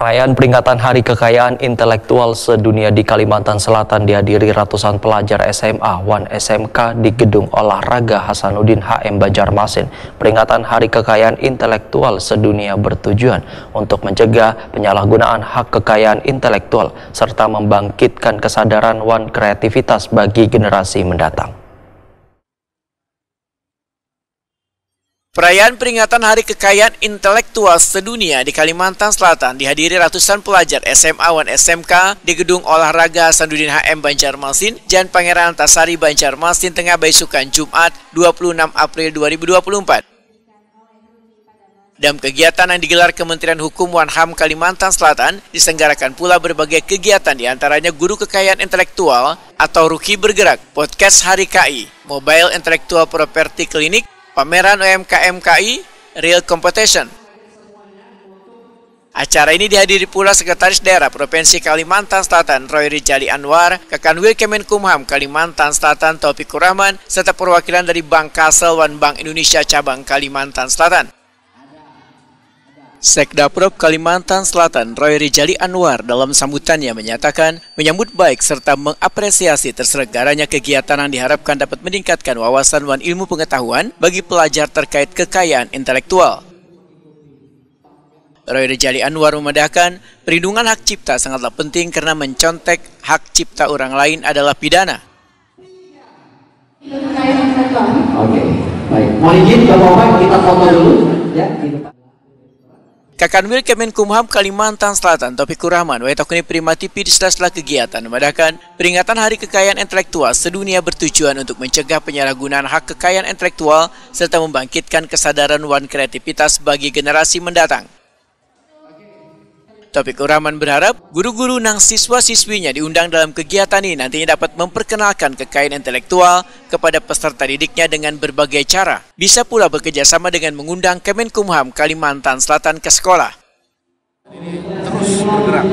Perayaan peringatan Hari Kekayaan Intelektual Sedunia di Kalimantan Selatan dihadiri ratusan pelajar SMA Wan SMK di Gedung Olahraga Hasanuddin HM Banjarmasin. Peringatan Hari Kekayaan Intelektual Sedunia bertujuan untuk mencegah penyalahgunaan hak kekayaan intelektual serta membangkitkan kesadaran wan kreativitas bagi generasi mendatang. Perayaan peringatan Hari Kekayaan Intelektual Sedunia di Kalimantan Selatan dihadiri ratusan pelajar SMA Wan SMK di Gedung Olahraga Hasanuddin HM Banjarmasin, Jalan Pangeran Antasari, Banjarmasin, Tengah Baisukan, Jumat 26 April 2024. Dalam kegiatan yang digelar Kementerian Hukum Wan HAM Kalimantan Selatan, diselenggarakan pula berbagai kegiatan diantaranya Guru Kekayaan Intelektual atau Ruki Bergerak, Podcast Hari KI, Mobile Intellectual Property Clinic, pameran UMKM KI, Real Competition. Acara ini dihadiri pula Sekretaris Daerah Provinsi Kalimantan Selatan Roy Rijali Anwar, Kakanwil Kemenkumham Kalimantan Selatan Taufikur Rahman, serta perwakilan dari Bank Kasel Wan Bank Indonesia Cabang Kalimantan Selatan. Sekda Prop Kalimantan Selatan Roy Rijali Anwar dalam sambutannya menyatakan menyambut baik serta mengapresiasi terselenggaranya kegiatan yang diharapkan dapat meningkatkan wawasan wan ilmu pengetahuan bagi pelajar terkait kekayaan intelektual. Roy Rijali Anwar memandangkan perlindungan hak cipta sangatlah penting karena mencontek hak cipta orang lain adalah pidana. Oke, baik. Mohon izin Bapak-Bapak kita foto dulu ya di depan. Kakanwil Kemenkumham Kalimantan Selatan Taufikur Rahman Waitokuni Prima TV di sela-sela kegiatan memadakan peringatan Hari Kekayaan Intelektual Sedunia bertujuan untuk mencegah penyalahgunaan hak kekayaan intelektual serta membangkitkan kesadaran wan kreativitas bagi generasi mendatang. Taufikur Rahman berharap guru-guru dan siswa-siswinya diundang dalam kegiatan ini nantinya dapat memperkenalkan kekayaan intelektual kepada peserta didiknya dengan berbagai cara. Bisa pula bekerjasama dengan mengundang Kemenkumham Kalimantan Selatan ke sekolah. Ini terus bergerak.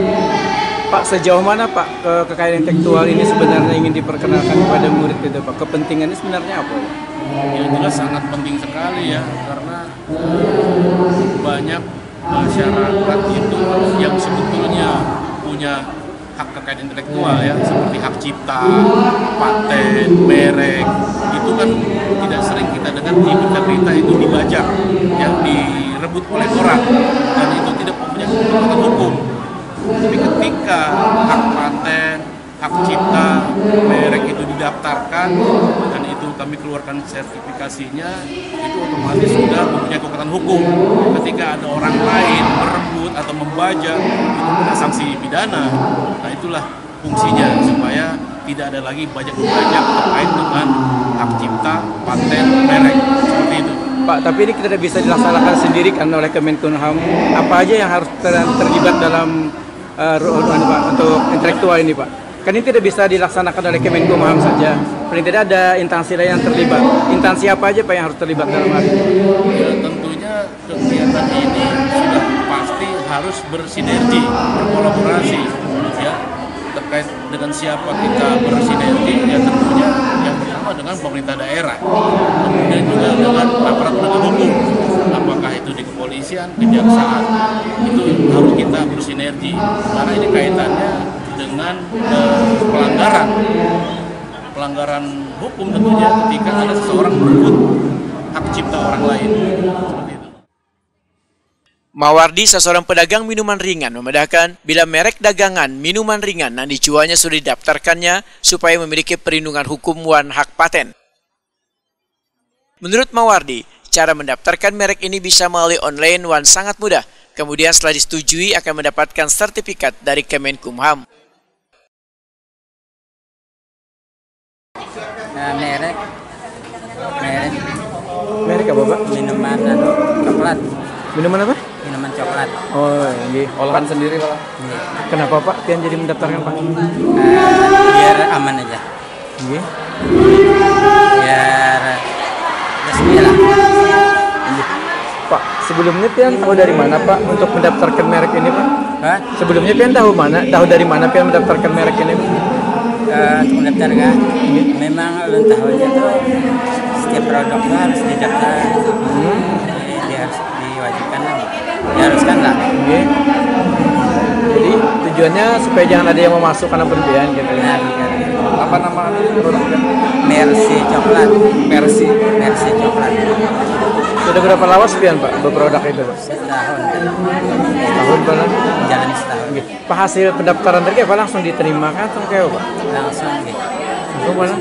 Pak, sejauh mana Pak kekayaan intelektual ini sebenarnya ingin diperkenalkan kepada murid itu Pak? Kepentingannya sebenarnya apa? Ya jelas sangat penting sekali ya, karena banyak masyarakat itu yang sebetulnya punya hak kekayaan intelektual ya, seperti hak cipta, paten, merek, itu kan tidak sering kita dengar di berita-berita itu dibajak, yang direbut oleh orang, dan itu tidak punya kekuatan hukum. Tapi ketika hak paten, hak cipta, merek itu didaftarkan, dan itu kami keluarkan sertifikasinya, itu otomatis sudah mempunyai kekuatan hukum. Ketika ada orang lain merebut atau membajak, itu kena sanksi pidana. Nah itulah fungsinya, supaya tidak ada lagi bajak-bajak terkait dengan hak cipta, paten, merek, seperti itu. Pak, tapi ini tidak bisa dilaksanakan sendiri kan oleh Kemenkumham. Apa aja yang harus terlibat dalam Pak, untuk intelektual ini Pak? Kan ini tidak bisa dilaksanakan oleh Kemenkumham saja. Paling tidak ada instansi lain yang terlibat. Instansi apa aja Pak yang harus terlibat dalam hal ini? Ya, tentunya kegiatan ini sudah pasti harus bersinergi, berkolaborasi. Ya, terkait dengan siapa kita bersinergi, ya tentunya yang pertama dengan pemerintah daerah, kemudian juga dengan aparat penegak hukum, apakah itu di kepolisian, kejaksaan, itu harus kita bersinergi, karena ini kaitannya dengan pelanggaran hukum tentunya ketika ada seseorang merebut hak cipta orang lain, seperti itu. Mawardi, seorang pedagang minuman ringan, memandangkan bila merek dagangan minuman ringan yang dijualnya sudah didaftarkannya supaya memiliki perlindungan hukum wan hak paten. Menurut Mawardi, cara mendaftarkan merek ini bisa melalui online wan sangat mudah. Kemudian setelah disetujui akan mendapatkan sertifikat dari Kemenkumham. Merek apa Pak? Minuman coklat. Minuman apa? Minuman coklat. Oh, iya. Olahan sendiri Pak. Iya. Kenapa Pak pian jadi mendaftarkan Pak? Biar aman aja. Iya. Biar resmi lah. Iya. Pak, sebelumnya pian tahu dari mana Pak untuk mendaftarkan merek ini Pak? Pak, Sebelumnya pian tahu dari mana pian mendaftarkan merek ini Pak? untuk mendaftar kan? Memang ulun tahunya tuh setiap produk tuh harus didaftar. Jadi dia harus diwajibkan lah. Diharuskan lah. Iya. tujuannya supaya jangan ada yang mau masuk karena berlebihan gitu ya. Apa nama produknya? Mercy coklat. Mercy. Mercy coklat. Sudah berapa lama sepian Pak berproduk itu Pak? Setahun. Tahun Pak? Jalan setahun. Pak hasil pendaftaran tadi apa langsung diterima kan atau kayak apa? Langsung gitu. Langsung mana?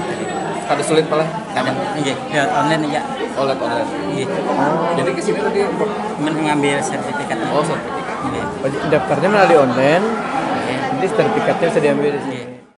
Kada sulit pala. Kadang ya online aja. Online. Gitu. Jadi ke sini tadi Mengambil sertifikat. oh sertifikat. Gitu. Daftarnya melalui online, Iya. jadi sertifikatnya bisa diambil di sini. Iya.